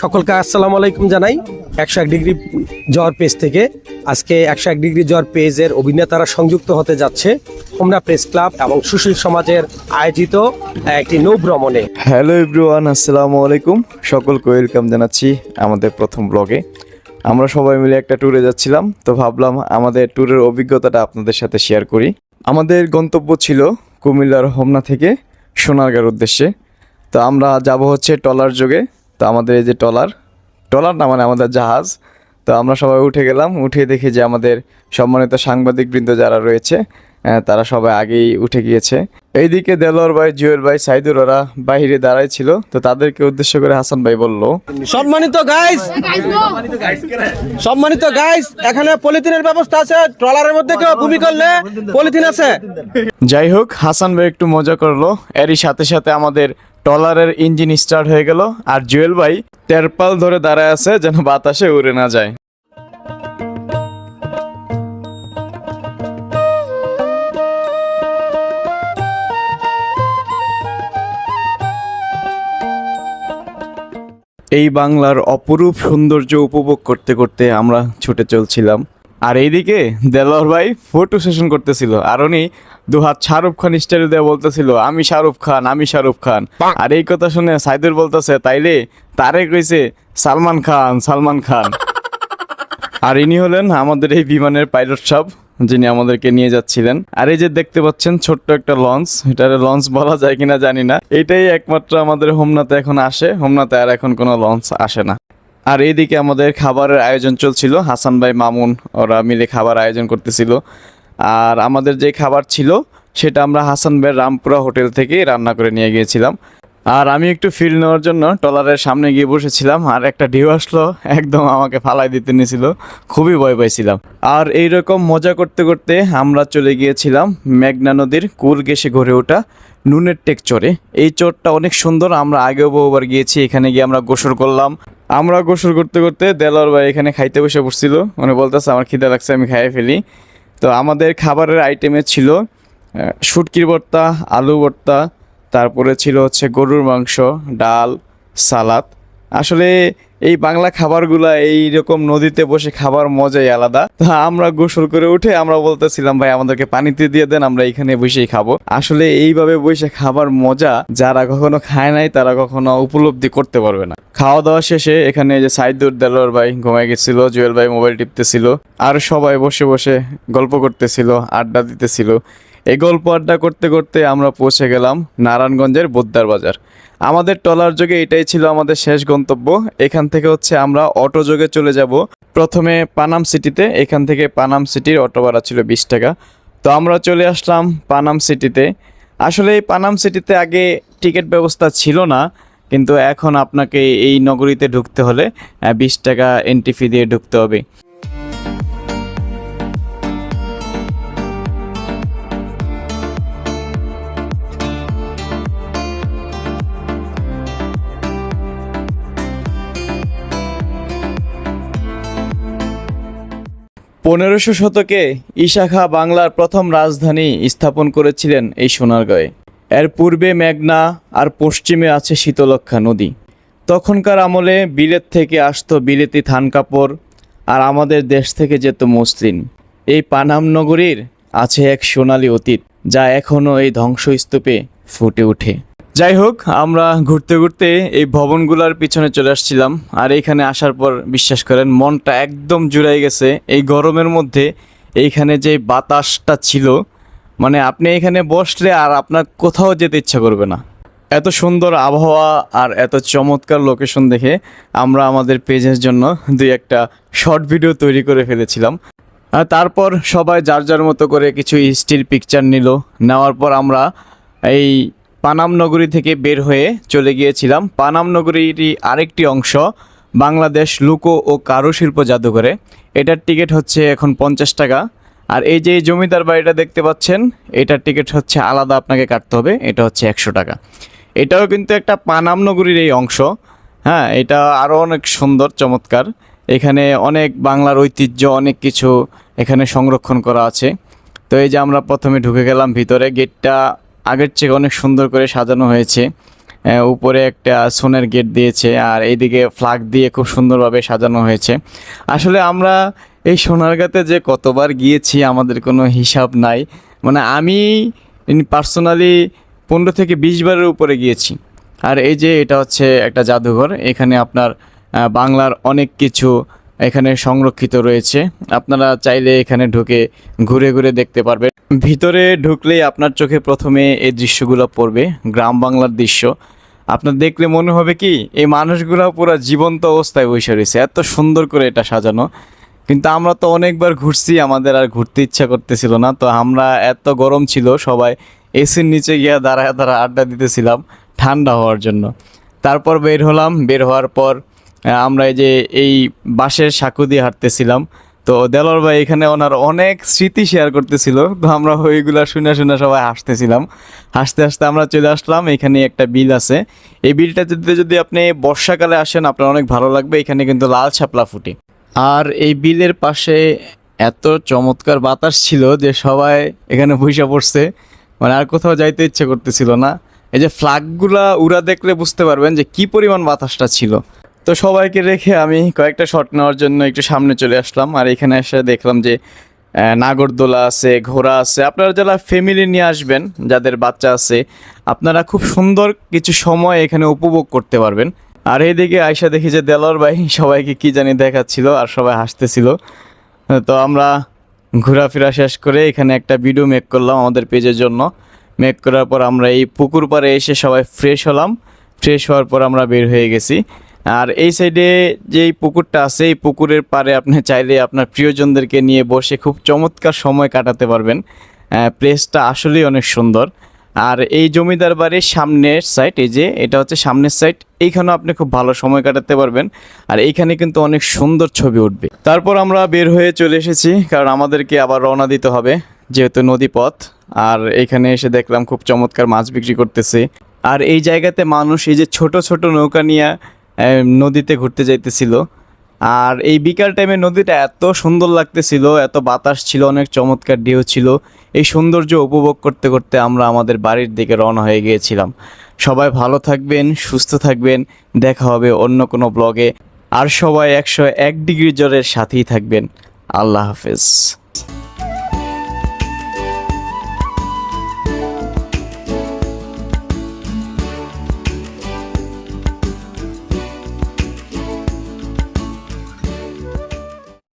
সকলকে আসসালামু আলাইকুম জানাই 101 ডিগ্রি জ্বর পেজ থেকে। আজকে 101 ডিগ্রি জ্বর পেজের অভিনেতারা সংযুক্ত হতে যাচ্ছে হোমনা প্রেস ক্লাব এবং সুশীল সমাজের আয়োজিত একটি নৌ ভ্রমণে। হ্যালো এভরিওয়ান, আসসালামু আলাইকুম। সকলকে ওয়েলকাম জানাচ্ছি আমাদের প্রথম ব্লগে। আমরা সবাই মিলে একটা ট্যুরে যাচ্ছিলাম, তো ভাবলাম আমাদের ট্যুরের অভিজ্ঞতাটা আপনাদের সাথে শেয়ার করি। আমাদের গন্তব্য ছিল কুমিল্লার হোমনা থেকে সোনারগাঁর উদ্দেশ্যে। তো আমরা যাব হচ্ছে ট্রলার যোগে। তো আমাদের এই যে ট্রলার না মানে আমাদের জাহাজ। তো আমরা সবাই উঠে গেলাম, উঠে দেখি যে আমাদের সম্মানিত সাংবাদিকবৃন্দ যারা রয়েছে তারা সবাই আগেই উঠে গিয়েছে। এইদিকে দেলোয়ার ভাই, জুয়েল ভাই, সাইদুর ওরা বাইরে দাঁড়ায় ছিল। তো তাদেরকে উদ্দেশ্য করে হাসান ভাই বলল, সম্মানিত গাইস, এখানে পলিথিনের ব্যবস্থা আছে, ট্রলারের মধ্যে কেউ ভূমি করলে পলিথিন আছে। যাই হোক, হাসান ভাই একটু মজা করলো। এরই সাথে সাথে আমাদের ট্রলারের ইঞ্জিন স্টার্ট হয়ে গেল, আর জুয়েল ভাই তেরপাল ধরে দাঁড়ায় আছে যেন বাতাসে উড়ে না যায়। এই বাংলার অপরূপ সৌন্দর্য উপভোগ করতে করতে আমরা ছুটে চলছিলাম। আর এইদিকে দেলোয়ার ভাই ফটো সেশন করতেছিল, আর উনি দুহাত শাহরুখ খান স্টাইল দিয়ে বলতেছিল, আমি শাহরুখ খান। আর এই কথা শুনে সাইদুর বলতেছে, তাইলে তারে কইছে সালমান খান। আর ইনি হলেন আমাদের এই বিমানের পাইলট সাহেব, যিনি আমাদেরকে নিয়ে যাচ্ছিলেন। আর এই যে দেখতে পাচ্ছেন ছোট্ট একটা লঞ্চ, এটারে লঞ্চ বলা যায় কিনা জানি না। এটাই একমাত্র আমাদের হোমনাতে এখন আসে, হোমনাতে আর এখন কোনো লঞ্চ আসে না। আর এইদিকে আমাদের খাবারের আয়োজন চলছিল, হাসান ভাই, মামুন ওরা মিলে খাবার আয়োজন করতেছিল। আর আমাদের যে খাবার ছিল সেটা আমরা হাসান ভাইয়ের রামপুরা হোটেল থেকে রান্না করে নিয়ে গিয়েছিলাম। আর আমি একটু ফিল নেওয়ার জন্য ট্রলারের সামনে গিয়ে বসেছিলাম, আর একটা ঢেউ আসলো, একদম আমাকে ফালাই দিতে নিয়েছিল, খুবই ভয় পাইছিলাম। আর এইরকম মজা করতে করতে আমরা চলে গিয়েছিলাম মেঘনা নদীর কুল ঘেঁষে গড়ে ওঠা নুনের টেক চরে। এই চরটা অনেক সুন্দর, আমরা আগেও বহুবার গিয়েছি। এখানে গিয়ে আমরা গোসল করলাম। আমরা গোসল করতে করতে দেলোয়ার ভাই এখানে খাইতে বসে পড়ছিল, মানে বলতেছে আমার খিদে লাগছে, আমি খাইয়ে ফেলি। তো আমাদের খাবারের আইটেমে ছিল শুটকির ভর্তা, আলু ভর্তা, তারপরে ছিল হচ্ছে গরুর মাংস, ডাল, সালাদ। আসলে এই বাংলা খাবারগুলা এইরকম নদীতে বসে খাবার মজাই আলাদা। তো আমরা গোসল করে উঠে আমরা বলতেছিলাম, ভাই আমাদেরকে পানিতে দিয়ে দেন, আমরা এখানে বসেই খাবো। আসলে এইভাবে বসে খাবার মজা যারা কখনো খায় নাই তারা কখনো উপলব্ধি করতে পারবে না। খাওয়া দাওয়া শেষে এখানে যে সাইদুর, দেলোয়ার ভাই ঘুমাই গেছিল, জুয়েল ভাই মোবাইল টিপতেছিল, আর সবাই বসে বসে গল্প করতেছিল, আড্ডা দিতেছিল। এই গল্প আড্ডা করতে করতে আমরা পৌঁছে গেলাম নারায়ণগঞ্জের বোদ্দার বাজার। আমাদের ট্রলার যোগে এটাই ছিল আমাদের শেষ গন্তব্য। এখান থেকে হচ্ছে আমরা অটো যোগে চলে যাব প্রথমে পানাম সিটিতে। এখান থেকে পানাম সিটির অটো ভাড়া ছিল 20 টাকা। তো আমরা চলে আসলাম পানাম সিটিতে। আসলে এই পানাম সিটিতে আগে টিকিট ব্যবস্থা ছিল না, কিন্তু এখন আপনাকে এই নগরীতে ঢুকতে হলে 20 টাকা এন্ট্রি ফি দিয়ে ঢুকতে হবে। 1500 শতকে ঈশা খাঁ বাংলার প্রথম রাজধানী স্থাপন করেছিলেন এই সোনারগাঁয়ে। এর পূর্বে মেঘনা আর পশ্চিমে আছে শীতলক্ষ্যা নদী। তখনকার আমলে বিলেত থেকে আসতো বিলেতি থান কাপড়, আর আমাদের দেশ থেকে যেত মসলিন। এই পানাম নগরীর আছে এক সোনালী অতীত, যা এখনও এই ধ্বংসস্তূপে ফুটে ওঠে। যাই হোক, আমরা ঘুরতে ঘুরতে এই ভবনগুলোর পিছনে চলে আসছিলাম। আর এইখানে আসার পর বিশ্বাস করেন মনটা একদম জুড়াই গেছে। এই গরমের মধ্যে এইখানে যে বাতাসটা ছিল, মানে আপনি এখানে বসলে আর আপনার কোথাও যেতে ইচ্ছা করবে না। এত সুন্দর আবহাওয়া আর এত চমৎকার লোকেশন দেখে আমরা আমাদের পেজের জন্য 2-1টা শর্ট ভিডিও তৈরি করে ফেলেছিলাম। আর তারপর সবাই যার যার মতো করে কিছু স্টিল পিকচার নিল। নেওয়ার পর আমরা এই পানাম নগরী থেকে বের হয়ে চলে গিয়েছিলাম পানাম নগরীরই আরেকটি অংশ, বাংলাদেশ লোক ও কারুশিল্প জাদুঘরে। এটার টিকিট হচ্ছে এখন 50 টাকা। আর এই যে জমিদার বাড়িটা দেখতে পাচ্ছেন, এটার টিকিট হচ্ছে আলাদা আপনাকে কাটতে হবে, এটা হচ্ছে 100 টাকা। এটাও কিন্তু একটা পানাম নগরীর এই অংশ। হ্যাঁ, এটা আরও অনেক সুন্দর, চমৎকার। এখানে অনেক বাংলার ঐতিহ্য, অনেক কিছু এখানে সংরক্ষণ করা আছে। তো এই যে আমরা প্রথমে ঢুকে গেলাম ভিতরে, গেটটা আগের চেয়ে অনেক সুন্দর করে সাজানো হয়েছে। উপরে একটা সোনার গেট দিয়েছে, আর এইদিকে ফ্ল্যাগ দিয়ে খুব সুন্দরভাবে সাজানো হয়েছে। আসলে আমরা এই সোনারগাঁতে যে কতবার গিয়েছি আমাদের কোনো হিসাব নাই। মানে আমি পার্সোনালি 15 থেকে 20 বারের উপরে গিয়েছি। আর এই যে এটা হচ্ছে একটা জাদুঘর, এখানে আপনার বাংলার অনেক কিছু এখানে সংরক্ষিত রয়েছে। আপনারা চাইলে এখানে ঢুকে ঘুরে ঘুরে দেখতে পারবেন। ভিতরে ঢুকলেই আপনার চোখে প্রথমে এই দৃশ্যগুলো পড়বে, গ্রাম বাংলার দৃশ্য। আপনার দেখলে মনে হবে কি এই মানুষগুলো পুরো জীবন্ত অবস্থায় বসে রয়েছে, এত সুন্দর করে এটা সাজানো। কিন্তু আমরা তো অনেকবার ঘুরছি, আমাদের আর ঘুরতে ইচ্ছা করতেছিল না। তো আমরা এত গরম ছিল, সবাই এসির নিচে গিয়ে দাঁড়ায় দাঁড়ায় আড্ডা দিতেছিলাম ঠান্ডা হওয়ার জন্য। তারপর বের হলাম, বের হওয়ার পর আমরা এই যে এই বাঁশের সাঁকো দিয়ে হাঁটতেছিলাম। তো দেলোয়ার ভাই এখানে ওনার অনেক স্মৃতি শেয়ার করতেছিল, তো আমরা ওইগুলা শুনে শুনে সবাই হাসতেছিলাম। হাসতে হাসতে আমরা চলে আসলাম, এখানে একটা বিল আছে। এই বিলটা যদি আপনি বর্ষাকালে আসেন আপনার অনেক ভালো লাগবে, এখানে কিন্তু লাল শাপলা ফুটে। আর এই বিলের পাশে এত চমৎকার বাতাস ছিল যে সবাই এখানে বসে পড়ছে, মানে আর কোথাও যাইতে ইচ্ছে করতেছিল না। এই যে ফ্ল্যাগগুলা উড়া দেখলে বুঝতে পারবেন যে কি পরিমাণ বাতাসটা ছিল। তো সবাইকে রেখে আমি কয়েকটা শট নেওয়ার জন্য একটু সামনে চলে আসলাম। আর এখানে এসে দেখলাম যে নাগরদোলা আছে, ঘোড়া আছে। আপনারা যারা ফ্যামিলি নিয়ে আসবেন, যাদের বাচ্চা আছে, আপনারা খুব সুন্দর কিছু সময় এখানে উপভোগ করতে পারবেন। আর এইদিকে আয়সা দেখি যে দেলোয়ার ভাই সবাইকে কি জানি দেখাচ্ছিল আর সবাই হাসতেছিল। তো আমরা ঘোরাফেরা শেষ করে এখানে একটা ভিডিও মেক করলাম আমাদের পেজের জন্য। মেক করার পর আমরা এই পুকুর পাড়ে এসে সবাই ফ্রেশ হলাম। ফ্রেশ হওয়ার পর আমরা বের হয়ে গেছি। আর এই সাইডে যেই পুকুরটা আছে, এই পুকুরের পাড়ে আপনি চাইলে আপনার প্রিয়জনদেরকে নিয়ে বসে খুব চমৎকার সময় কাটাতে পারবেন। প্লেসটা আসলেই অনেক সুন্দর। আর এই জমিদার বাড়ির সামনের সাইড, এই যে এটা হচ্ছে সামনের সাইড, এইখানেও আপনি খুব ভালো সময় কাটাতে পারবেন। আর এইখানে কিন্তু অনেক সুন্দর ছবি উঠবে। তারপর আমরা বের হয়ে চলে এসেছি, কারণ আমাদেরকে আবার রওনা দিতে হবে যেহেতু নদী পথ। আর এখানে এসে দেখলাম খুব চমৎকার মাছ বিক্রি করতেছে। আর এই জায়গাতে মানুষ এই যে ছোট ছোট নৌকা নিয়ে নদীতে ঘুরতে যাইতেছিল। আর এই বিকাল টাইমে নদীটা এত সুন্দর লাগতেছিল, এত বাতাস ছিল, অনেক চমৎকার ঢেউ ছিল। এই সৌন্দর্য উপভোগ করতে করতে আমরা আমাদের বাড়ির দিকে রওনা হয়ে গিয়েছিলাম। সবাই ভালো থাকবেন, সুস্থ থাকবেন, দেখা হবে অন্য কোনো ব্লগে। আর সবাই 101 ডিগ্রি জ্বরের সাথেই থাকবেন। আল্লাহ হাফেজ।